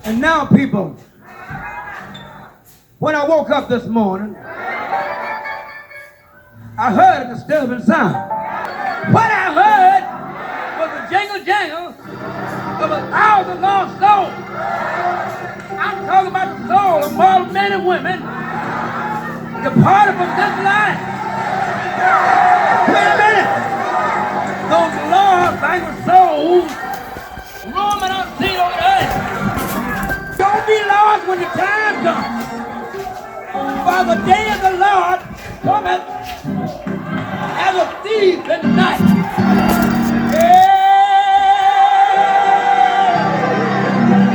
And now, people, when I woke up this morning, I heard a disturbing sound. What I heard was the jingle-jangle of 1,000 lost souls. I'm talking about the soul of mortal men and women departed from this life. Wait a minute. Those lost vanquished souls roaming unseen over the earth. Don't be lost when the time comes. For the day of the Lord cometh as a thief in the night.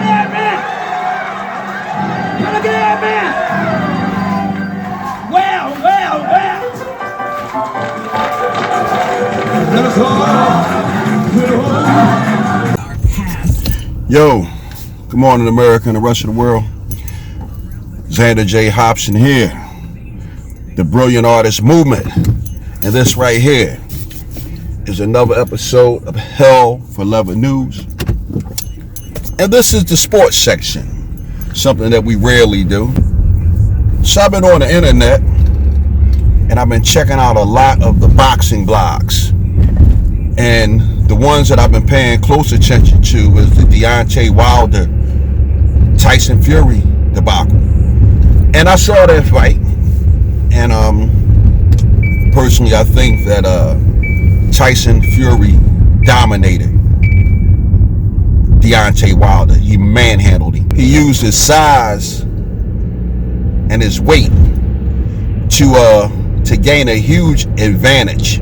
Yeah, man. Look at that, man. Yo, good morning, America and the rest of the world. Xander J. Hobson here, the Brilliant Artist Movement. And this right here is another episode of Hell for Leather News. And this is the sports section, something that we rarely do. So I've been on the internet and I've been checking out a lot of the boxing blogs. And the ones that I've been paying close attention to is the Deontay Wilder Tyson Fury debacle. And I saw that fight, and personally I think that Tyson Fury dominated Deontay Wilder. He manhandled him. He used his size and his weight to gain a huge advantage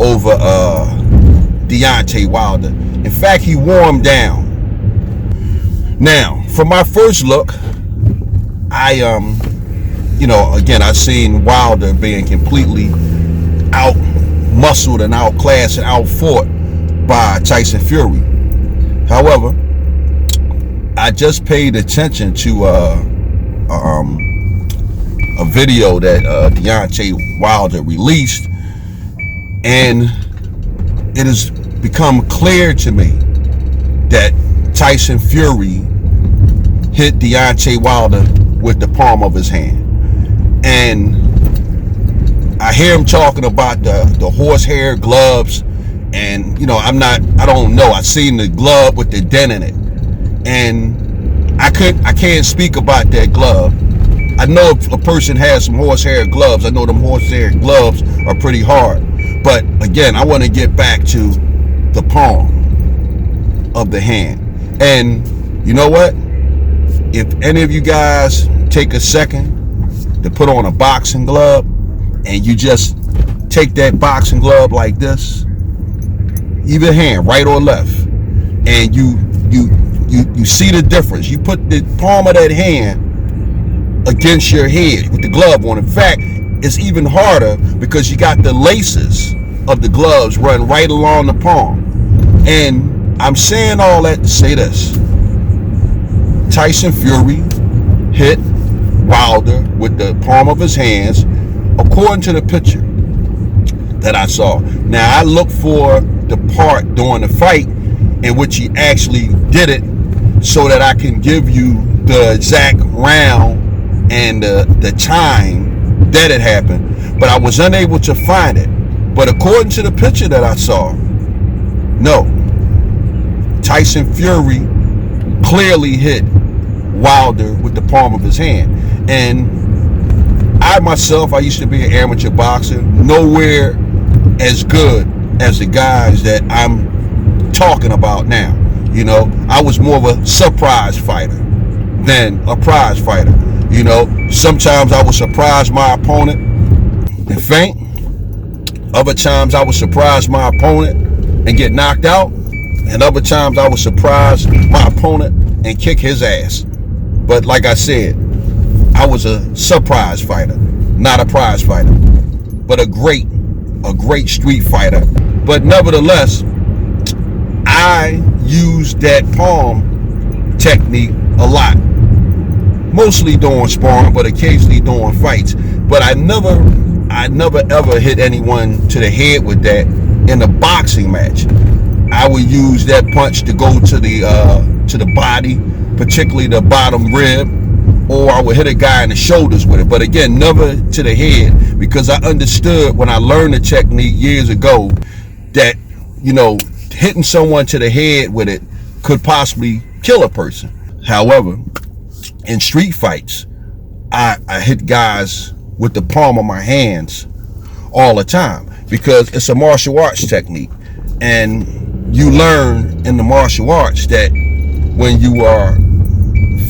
over Deontay Wilder. In fact, he wore him down. Now, from my first look, again, I seen Wilder being completely out-muscled and outclassed and outfought by Tyson Fury. However, I just paid attention to a video that Deontay Wilder released, and it has become clear to me that Tyson Fury hit Deontay Wilder with the palm of his hand. And I hear him talking about the horsehair gloves, and I don't know. I seen the glove with the dent in it, and I can't speak about that glove. I know if a person has some horsehair gloves, I know them horsehair gloves are pretty hard. But again, I want to get back to the palm of the hand. And you know what? If any of you guys take a second to put on a boxing glove and you just take that boxing glove like this, either hand, right or left, and you see the difference. You put the palm of that hand against your head with the glove on. In fact, it's even harder because you got the laces of the gloves run right along the palm. And I'm saying all that to say this. Tyson Fury hit Wilder with the palm of his hands, according to the picture that I saw. Now, I looked for the part during the fight in which he actually did it so that I can give you the exact round and the time that it happened, but I was unable to find it. But according to the picture that I saw, no, Tyson Fury clearly hit Wilder with the palm of his hand. And I myself, I used to be an amateur boxer, nowhere as good as the guys that I'm talking about now. I was more of a surprise fighter than a prize fighter. Sometimes I would surprise my opponent and faint. Other times I would surprise my opponent and get knocked out. And other times I would surprise my opponent and kick his ass. But like I said, I was a surprise fighter, not a prize fighter, but a great street fighter. But nevertheless, I used that palm technique a lot. Mostly during sparring, but occasionally during fights. But I never ever hit anyone to the head with that in a boxing match. I would use that punch to go to the body particularly the bottom rib, or I would hit a guy in the shoulders with it. But again, never to the head, because I understood when I learned the technique years ago that, you know, hitting someone to the head with it could possibly kill a person. However, in street fights, I hit guys with the palm of my hands all the time, because it's a martial arts technique. And you learn in the martial arts that when you are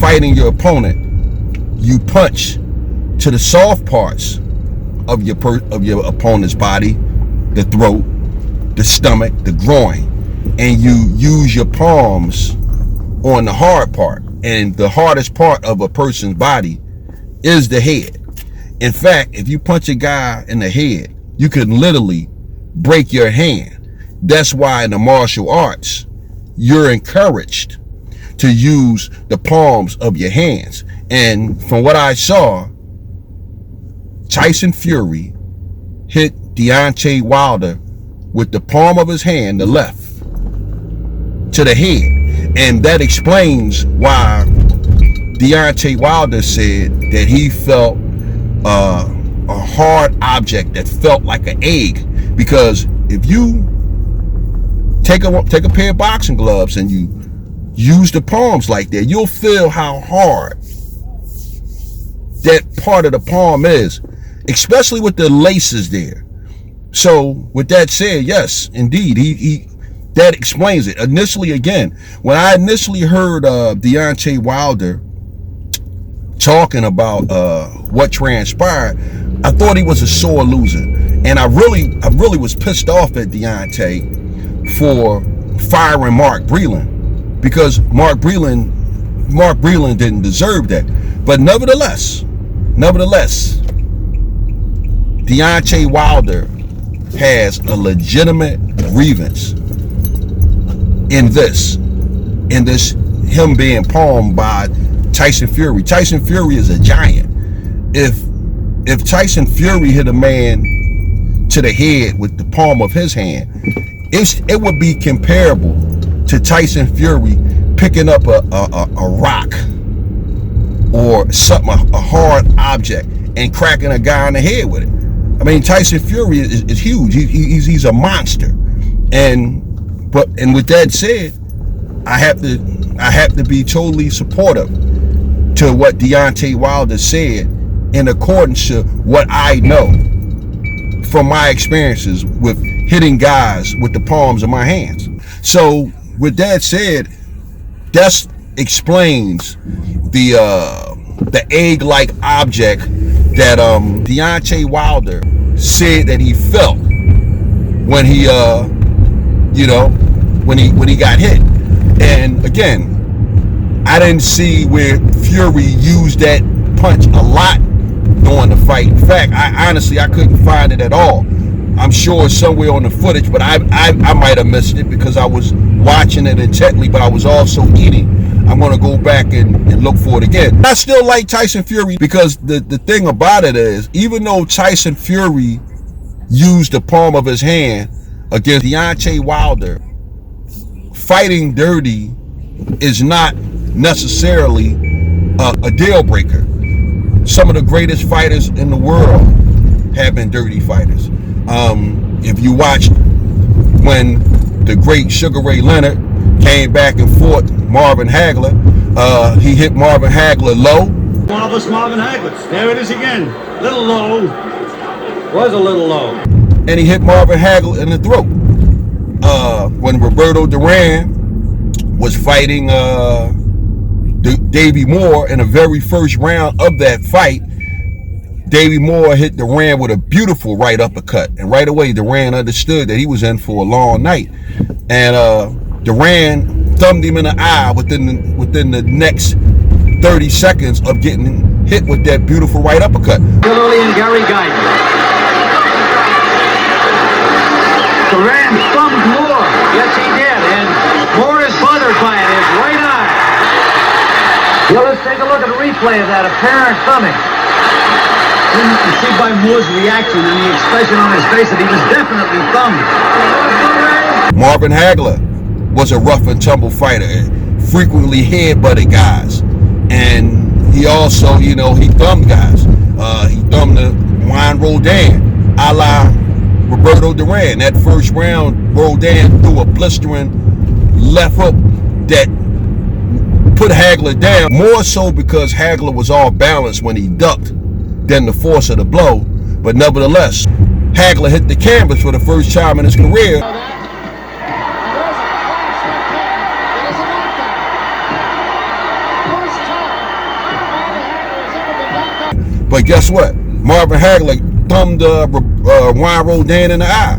fighting your opponent, you punch to the soft parts of your opponent's body, the throat, the stomach, the groin, and you use your palms on the hard part. And the hardest part of a person's body is the head. In fact, if you punch a guy in the head, you could literally break your hand. That's why in the martial arts, you're encouraged to use the palms of your hands. And from what I saw, Tyson Fury hit Deontay Wilder with the palm of his hand, the left, to the head. And that explains why Deontay Wilder said that he felt a hard object that felt like an egg. Because if you take a pair of boxing gloves and you use the palms like that, you'll feel how hard that part of the palm is, especially with the laces there. So with that said, yes, indeed, he that explains it. Initially, again, when I initially heard Deontay Wilder talking about what transpired, I thought he was a sore loser. And I really was pissed off at Deontay for firing Mark Breland, because Mark Breland didn't deserve that. But nevertheless, Deontay Wilder has a legitimate grievance in this him being palmed by Tyson Fury. Tyson Fury is a giant. If Tyson Fury hit a man to the head with the palm of his hand, it would be comparable to Tyson Fury picking up a rock or something, a hard object, and cracking a guy in the head with it. I mean, Tyson Fury is huge. He's a monster. And with that said, I have to be totally supportive to what Deontay Wilder said, in accordance to what I know from my experiences with hitting guys with the palms of my hands. So with that said, that explains the egg-like object that Deontay Wilder said that he felt when he when he got hit. And again, I didn't see where Fury used that punch a lot during the fight. In fact, I couldn't find it at all. I'm sure it's somewhere on the footage, but I might have missed it because I was watching it intently, but I was also eating. I'm going to go back and look for it again. I still like Tyson Fury, because the thing about it is, even though Tyson Fury used the palm of his hand against Deontay Wilder, fighting dirty is not necessarily a deal breaker. Some of the greatest fighters in the world have been dirty fighters. If you watched when the great Sugar Ray Leonard came back and fought Marvin Hagler, he hit Marvin Hagler low. One of us Marvin Haglers. There it is again. Little low. Was a little low. And he hit Marvin Hagler in the throat. When Roberto Duran was fighting Davey Moore in the very first round of that fight, Davey Moore hit Duran with a beautiful right uppercut. And right away, Duran understood that he was in for a long night. And Duran thumbed him in the eye within the next 30 seconds of getting hit with that beautiful right uppercut. Billy and Gary Guyton. Duran thumbed Moore. Yes, he did. And Moore is bothered by it. His right eye. Well, let's take a look at the replay of that apparent thumbing. You can see by Moore's reaction and the expression on his face that he was definitely thumbed. Marvin Hagler was a rough and tumble fighter. frequently headbutted guys. And he also, you know, he thumbed guys. He thumbed the Juan Roldan, a la Roberto Duran. That first round, Roldan threw a blistering left hook that put Hagler down, more so because Hagler was all balanced when he ducked than the force of the blow. But nevertheless, Hagler hit the canvas for the first time in his career. But guess what? Marvin Hagler thumbed Juan Roldan in the eye.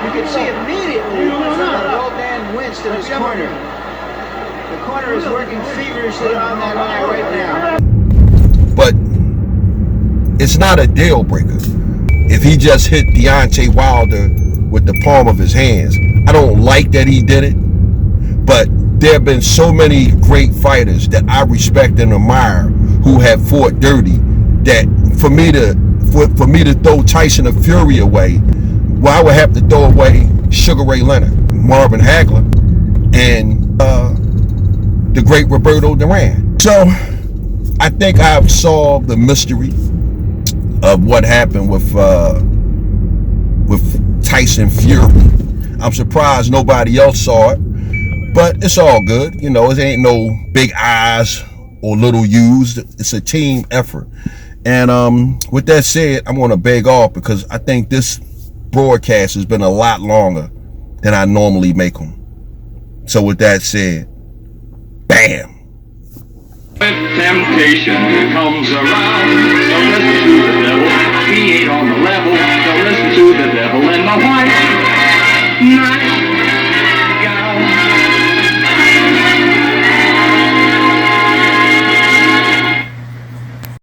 You can see immediately that Roldan winced in his corner. The corner is working feverishly on that eye right now. But it's not a deal breaker if he just hit Deontay Wilder with the palm of his hands. I don't like that he did it, but there have been so many great fighters that I respect and admire who have fought dirty that for me to throw Tyson and Fury away, well, I would have to throw away Sugar Ray Leonard, Marvin Hagler, and the great Roberto Duran. So I think I've solved the mystery of what happened with Tyson Fury. I'm surprised nobody else saw it, but it's all good. You know, it ain't no big I's or little U's. It's a team effort. And with that said, I'm going to beg off because I think this broadcast has been a lot longer than I normally make them. So with that said, bam. When temptation comes around, so let's